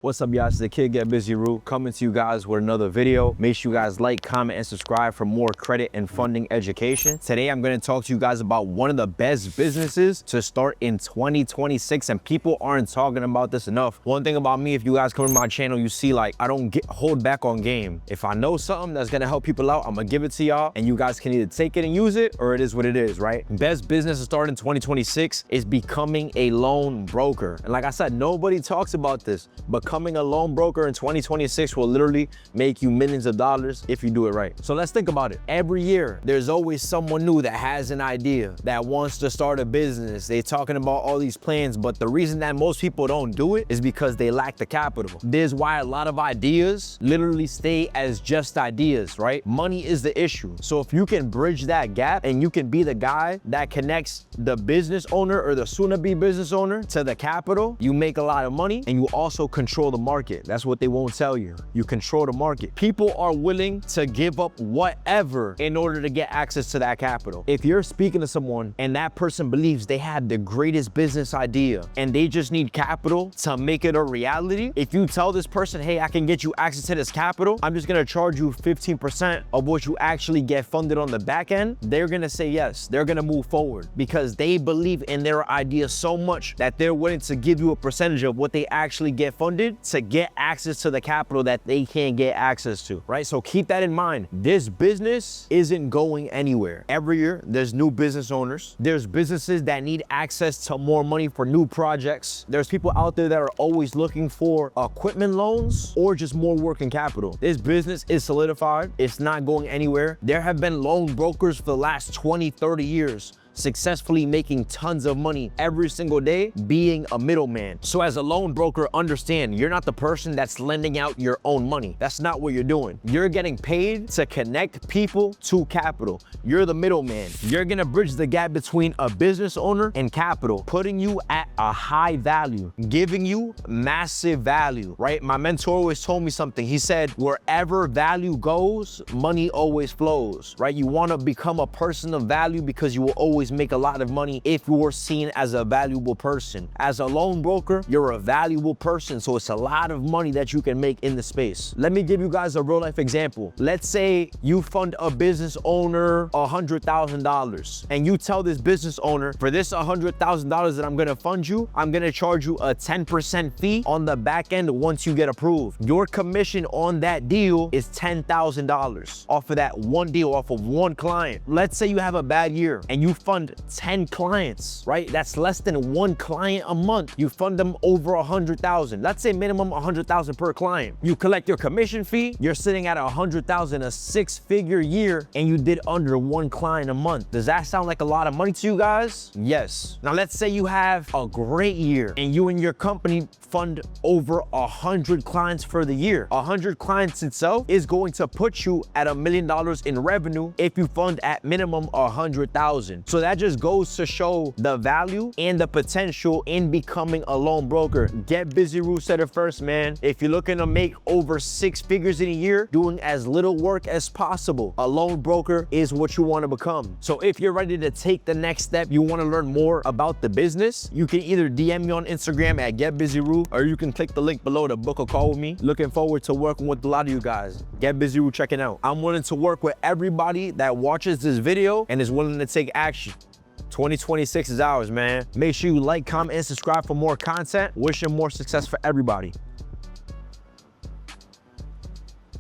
What's up, guys? It's the kid Get Busy Roo coming to you guys with another video. Make sure you guys like, comment, and subscribe for more credit and funding education. Today, I'm going to talk to you guys about one of the best businesses to start in 2026, and people aren't talking about this enough. One thing about me, if you guys come to my channel, you see like I don't hold back on game. If I know something that's going to help people out, I'm going to give it to y'all, and you guys can either take it and use it, or it is what it is, right? Best business to start in 2026 is becoming a loan broker. And like I said, nobody talks about this, but becoming a loan broker in 2026 will literally make you millions of dollars if you do it right. So let's think about it. Every year, there's always someone new that has an idea, that wants to start a business. They're talking about all these plans, but the reason that most people don't do it is because they lack the capital. This is why a lot of ideas literally stay as just ideas, right? Money is the issue. So if you can bridge that gap and you can be the guy that connects the business owner or the soon-to-be business owner to the capital, you make a lot of money and you also control the market. That's what they won't tell you. You control the market. People are willing to give up whatever in order to get access to that capital. If you're speaking to someone and that person believes they have the greatest business idea and they just need capital to make it a reality, if you tell this person, hey, I can get you access to this capital, I'm just gonna charge you 15% of what you actually get funded on the back end, they're gonna say yes. They're gonna move forward because they believe in their idea so much that they're willing to give you a percentage of what they actually get funded to get access to the capital that they can't get access to, right? So keep that in mind. This business isn't going anywhere. Every year, there's new business owners. There's businesses that need access to more money for new projects. There's people out there that are always looking for equipment loans or just more working capital. This business is solidified. It's not going anywhere. There have been loan brokers for the last 20, 30 years successfully making tons of money every single day being a middleman. So as a loan broker, understand you're not the person that's lending out your own money. That's not what you're doing. You're getting paid to connect people to capital. You're the middleman. You're gonna bridge the gap between a business owner and capital, putting you at a high value, giving you massive value, right? My mentor always told me something. He said, wherever value goes, money always flows, right? You wanna become a person of value because you will always make a lot of money if you are seen as a valuable person. As a loan broker, you're a valuable person, so it's a lot of money that you can make in the space. Let me give you guys a real life example. Let's say you fund a business owner $100,000 and you tell this business owner, for this $100,000 that I'm gonna fund you, I'm gonna charge you a 10% fee on the back end once you get approved. Your commission on that deal is $10,000 off of that one deal, off of one client. Let's say you have a bad year and you fund 10 clients, right? That's less than one client a month. You fund them over 100,000. Let's say minimum 100,000 per client. You collect your commission fee, you're sitting at 100,000, a 6-figure year, and you did under one client a month. Does that sound like a lot of money to you guys? Yes. Now let's say you have a great year and you and your company fund over 100 clients for the year. 100 clients itself is going to put you at $1 million in revenue if you fund at minimum 100,000. So that just goes to show the value and the potential in becoming a loan broker. Get Busy Roo said it first, man. If you're looking to make over 6 figures in a year, doing as little work as possible, a loan broker is what you want to become. So if you're ready to take the next step, you want to learn more about the business, you can either DM me on Instagram at Get Busy Roo, or you can click the link below to book a call with me. Looking forward to working with a lot of you guys. Get Busy Roo checking out. I'm willing to work with everybody that watches this video and is willing to take action. 2026 is ours, man. Make sure you like, comment, and subscribe for more content. Wishing more success for everybody.